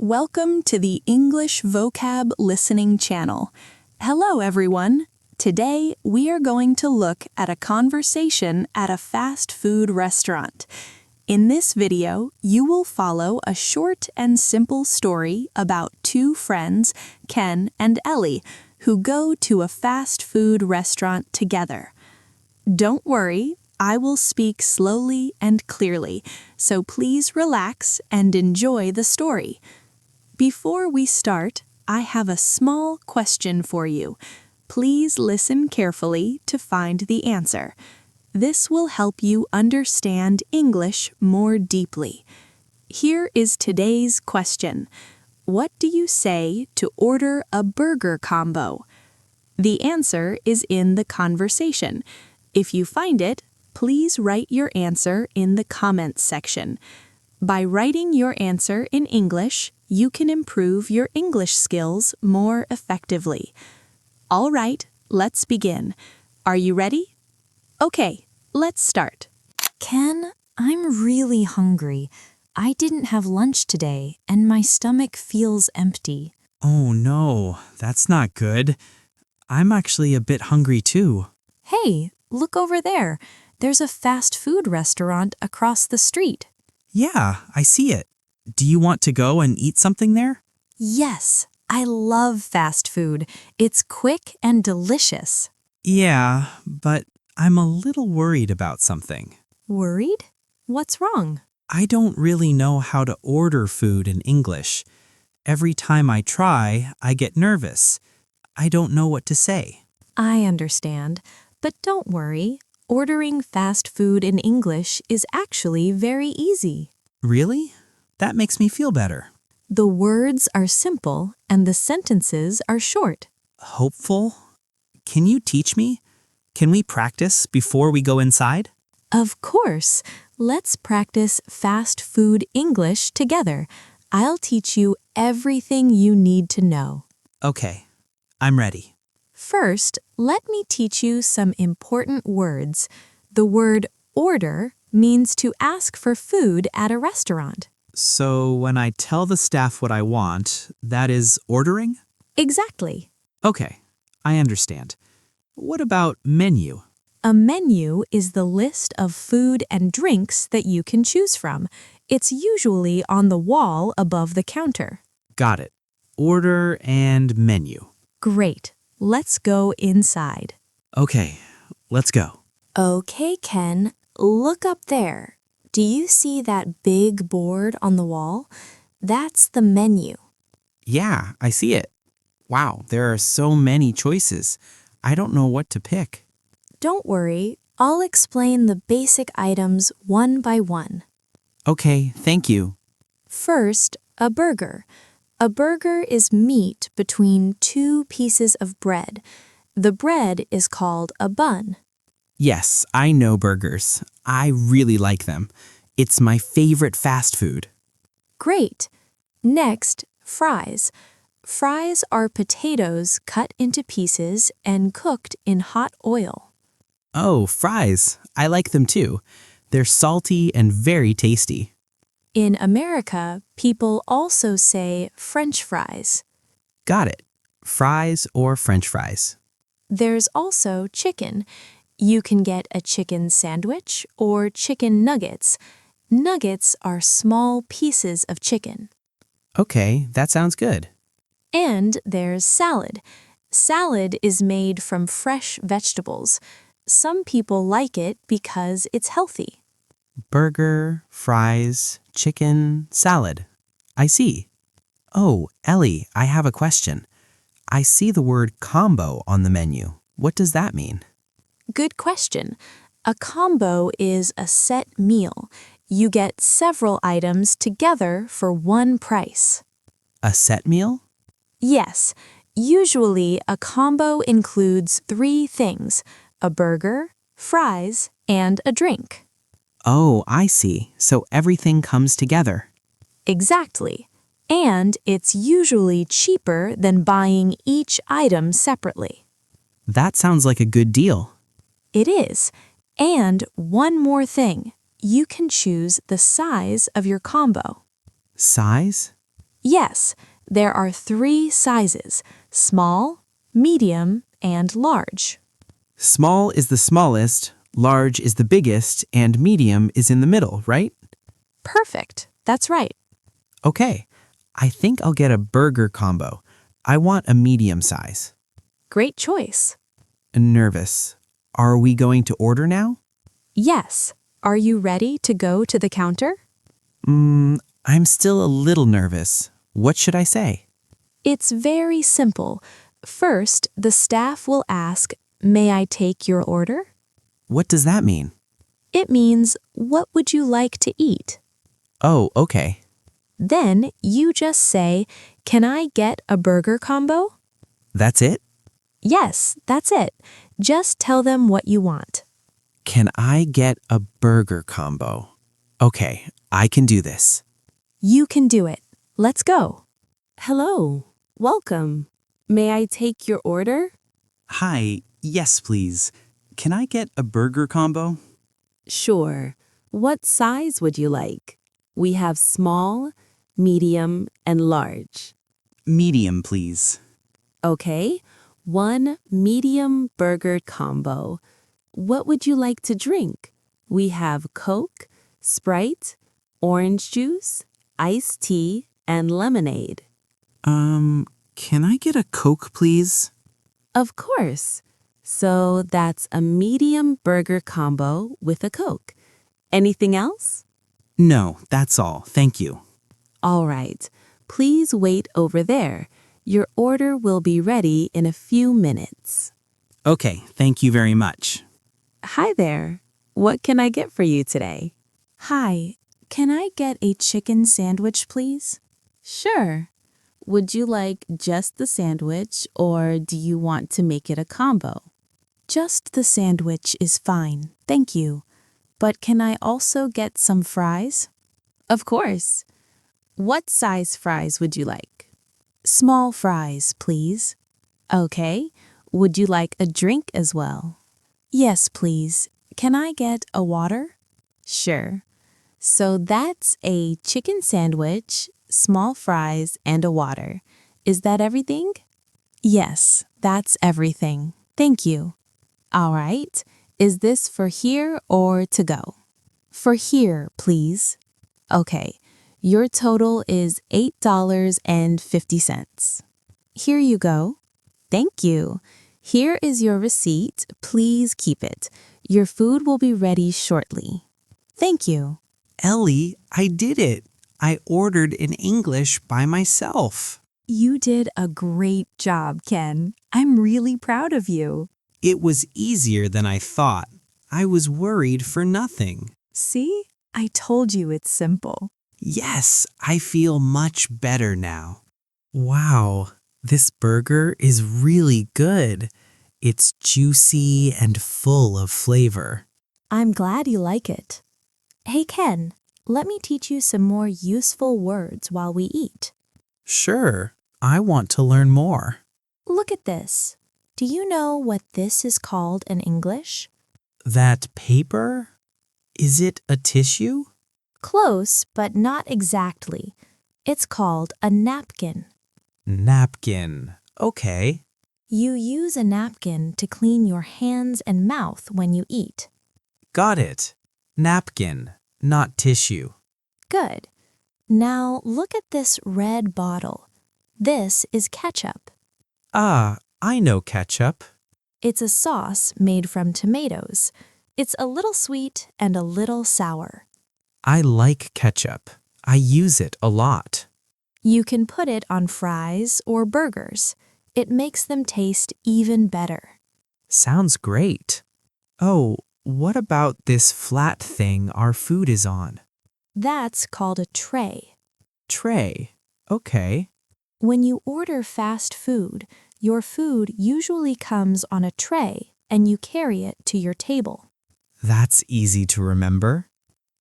Welcome to the English Vocab Listening Channel. Hello, everyone. Today, we are going to look at a conversation at a fast food restaurant. In this video, you will follow a short and simple story about two friends, Ken and Ellie, who go to a fast food restaurant together. Don't worry, I will speak slowly and clearly, so please relax and enjoy the story. Before we start, I have a small question for you. Please listen carefully to find the answer. This will help you understand English more deeply. Here is today's question. What do you say to order a burger combo? The answer is in the conversation. If you find it, please write your answer in the comments section. By writing your answer in English, you can improve your English skills more effectively. All right, let's begin. Are you ready? Okay, let's start. Ken, I'm really hungry. I didn't have lunch today, and my stomach feels empty. Oh no, that's not good. I'm actually a bit hungry too. Hey, look over there. There's a fast food restaurant across the street. Yeah, I see it. Do you want to go and eat something there? Yes, I love fast food. It's quick and delicious. Yeah, but I'm a little worried about something. Worried? What's wrong? I don't really know how to order food in English. Every time I try, I get nervous. I don't know what to say. I understand, but don't worry. Ordering fast food in English is actually very easy. Really? That makes me feel better. The words are simple and the sentences are short. Hopeful? Can you teach me? Can we practice before we go inside? Of course. Let's practice fast food English together. I'll teach you everything you need to know. Okay, I'm ready. First, let me teach you some important words. The word order means to ask for food at a restaurant. So when I tell the staff what I want, that is ordering? Exactly. Okay, I understand. What about menu? A menu is the list of food and drinks that you can choose from. It's usually on the wall above the counter. Got it. Order and menu. Great. Let's go inside. Okay, let's go. Okay, Ken, look up there. Do you see that big board on the wall? That's the menu. Yeah, I see it. Wow, there are so many choices. I don't know what to pick. Don't worry, I'll explain the basic items one by one. Okay, thank you. First, a burger. A burger is meat between two pieces of bread. The bread is called a bun. Yes, I know burgers. I really like them. It's my favorite fast food. Great. Next, fries. Fries are potatoes cut into pieces and cooked in hot oil. Oh, fries. I like them too. They're salty and very tasty. In America, people also say French fries. Got it. Fries or French fries. There's also chicken. You can get a chicken sandwich or chicken nuggets. Nuggets are small pieces of chicken. Okay, that sounds good. And there's salad. Salad is made from fresh vegetables. Some people like it because it's healthy. Burger, fries, chicken, salad. I see. Oh, Ellie, I have a question. I see the word combo on the menu. What does that mean? Good question. A combo is a set meal. You get several items together for one price. A set meal? Yes, usually a combo includes 3 things: a burger, fries, and a drink. Oh, I see. So everything comes together. Exactly. And it's usually cheaper than buying each item separately. That sounds like a good deal. It is. And one more thing. You can choose the size of your combo. Size? Yes, there are 3 sizes: small, medium, and large. Small is the smallest, large is the biggest, and medium is in the middle, right? Perfect. That's right. Okay, I think I'll get a burger combo. I want a medium size. Great choice. Nervous. Are we going to order now? Yes. Are you ready to go to the counter? I'm still a little nervous. What should I say? It's very simple. First, the staff will ask, "May I take your order?" What does that mean? It means, "What would you like to eat?" Oh, okay. Then you just say, "Can I get a burger combo?" That's it? Yes, that's it. Just tell them what you want. Can I get a burger combo? Okay, I can do this. You can do it. Let's go. Hello, welcome. May I take your order? Hi, yes, please. Can I get a burger combo? Sure. What size would you like? We have small, medium, and large. Medium, please. Okay, 1 medium burger combo. What would you like to drink? We have Coke, Sprite, orange juice, iced tea, and lemonade. Can I get a Coke, please? Of course. So that's a medium burger combo with a Coke. Anything else? No, that's all. Thank you. All right. Please wait over there. Your order will be ready in a few minutes. Okay, thank you very much. Hi there. What can I get for you today? Hi, can I get a chicken sandwich, please? Sure. Would you like just the sandwich or do you want to make it a combo? Just the sandwich is fine, thank you. But can I also get some fries? Of course. What size fries would you like? Small fries, please. Okay. Would you like a drink as well? Yes, please. Can I get a water? Sure. So that's a chicken sandwich, small fries, and a water. Is that everything? Yes, that's everything. Thank you. All right. Is this for here or to go? For here, please. Okay. Your total is $8.50. Here you go. Thank you. Here is your receipt. Please keep it. Your food will be ready shortly. Thank you. Ellie, I did it. I ordered in English by myself. You did a great job, Ken. I'm really proud of you. It was easier than I thought. I was worried for nothing. See? I told you it's simple. Yes, I feel much better now. Wow, this burger is really good. It's juicy and full of flavor. I'm glad you like it. Hey, Ken, let me teach you some more useful words while we eat. Sure, I want to learn more. Look at this. Do you know what this is called in English? That paper? Is it a tissue? Close, but not exactly. It's called a napkin. Napkin. Okay. You use a napkin to clean your hands and mouth when you eat. Got it. Napkin, not tissue. Good. Now look at this red bottle. This is ketchup. Ah, I know ketchup. It's a sauce made from tomatoes. It's a little sweet and a little sour. I like ketchup. I use it a lot. You can put it on fries or burgers. It makes them taste even better. Sounds great. Oh, what about this flat thing our food is on? That's called a tray. Tray. Okay. When you order fast food, your food usually comes on a tray and you carry it to your table. That's easy to remember.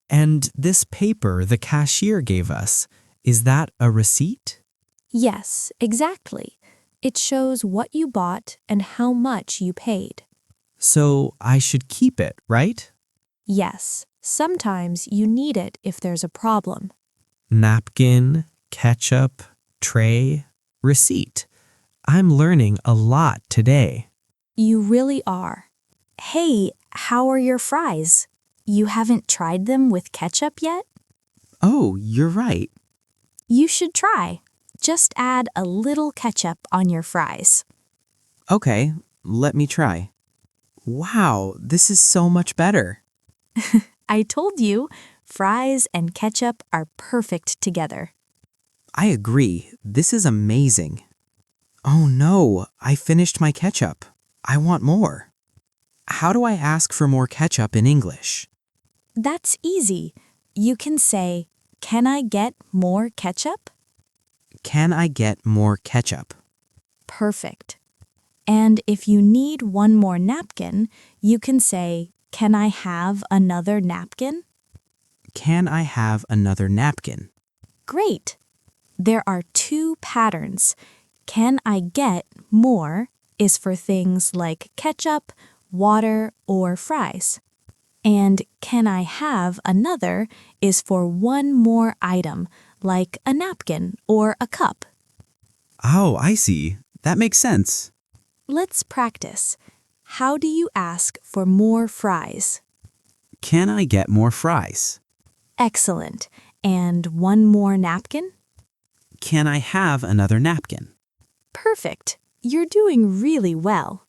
And this paper the cashier gave us, is that a receipt? Yes, exactly. It shows what you bought and how much you paid. So I should keep it, right? Yes, sometimes you need it if there's a problem. Napkin, ketchup, tray, receipt. I'm learning a lot today. You really are. Hey, how are your fries? You haven't tried them with ketchup yet? Oh, you're right. You should try. Just add a little ketchup on your fries. Okay, let me try. Wow, this is so much better. I told you, fries and ketchup are perfect together. I agree. This is amazing. Oh no, I finished my ketchup. I want more. How do I ask for more ketchup in English? That's easy. You can say, "Can I get more ketchup?" Can I get more ketchup? Perfect. And if you need one more napkin, you can say, "Can I have another napkin?" Can I have another napkin? Great. There are two patterns. Can I get more is for things like ketchup, water, or fries. And can I have another is for one more item, like a napkin or a cup. Oh, I see. That makes sense. Let's practice. How do you ask for more fries? Can I get more fries? Excellent. And one more napkin? Can I have another napkin? Perfect. You're doing really well.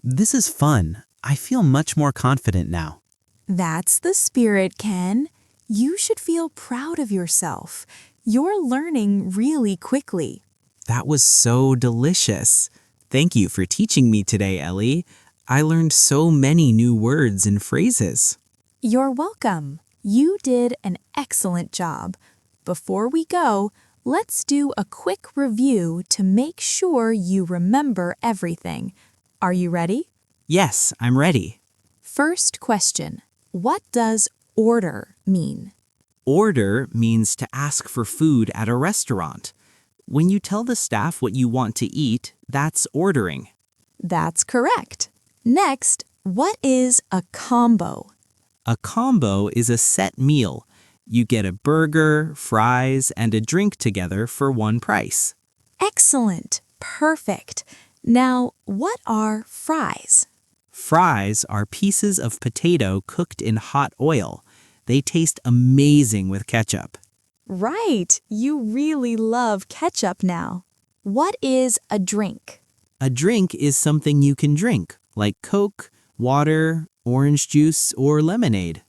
This is fun. I feel much more confident now. That's the spirit, Ken. You should feel proud of yourself. You're learning really quickly. That was so delicious. Thank you for teaching me today, Ellie. I learned so many new words and phrases. You're welcome. You did an excellent job. Before we go, let's do a quick review to make sure you remember everything. Are you ready? Yes, I'm ready. First question. What does order mean? Order means to ask for food at a restaurant. When you tell the staff what you want to eat, that's ordering. That's correct. Next, what is a combo? A combo is a set meal. You get a burger, fries, and a drink together for one price. Excellent. Perfect. Now, what are fries? Fries are pieces of potato cooked in hot oil. They taste amazing with ketchup. Right. You really love ketchup now. What is a drink? A drink is something you can drink, like Coke, water, orange juice, or lemonade.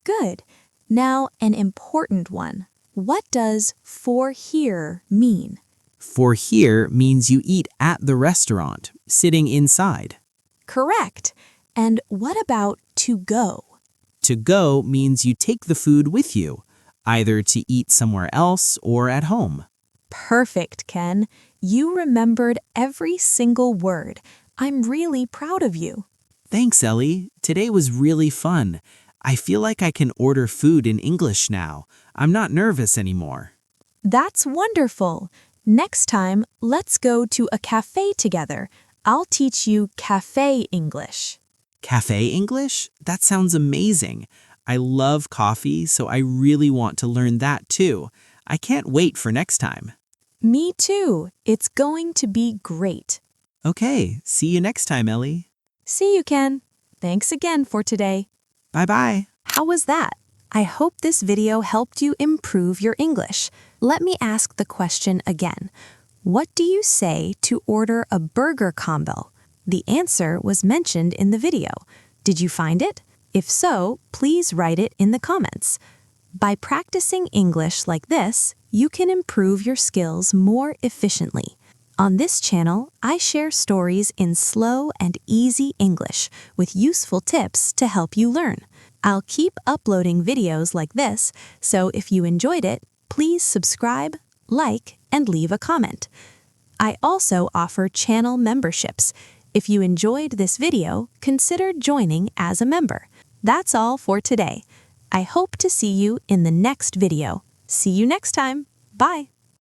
Good. Now, an important one. What does "for here" mean? For here means you eat at the restaurant, sitting inside. Correct. And what about to go? To go means you take the food with you, either to eat somewhere else or at home. Perfect, Ken. You remembered every single word. I'm really proud of you. Thanks, Ellie. Today was really fun. I feel like I can order food in English now. I'm not nervous anymore. That's wonderful. Next time, let's go to a cafe together. I'll teach you cafe English. Cafe English? That sounds amazing. I love coffee, so I really want to learn that too. I can't wait for next time. Me too. It's going to be great. Okay, see you next time, Ellie. See you, Ken. Thanks again for today. Bye-bye. How was that? I hope this video helped you improve your English. Let me ask the question again. What do you say to order a burger combo? The answer was mentioned in the video. Did you find it? If so, please write it in the comments. By practicing English like this, you can improve your skills more efficiently. On this channel, I share stories in slow and easy English with useful tips to help you learn. I'll keep uploading videos like this, so if you enjoyed it, please subscribe, like, and leave a comment. I also offer channel memberships. If you enjoyed this video, consider joining as a member. That's all for today. I hope to see you in the next video. See you next time. Bye.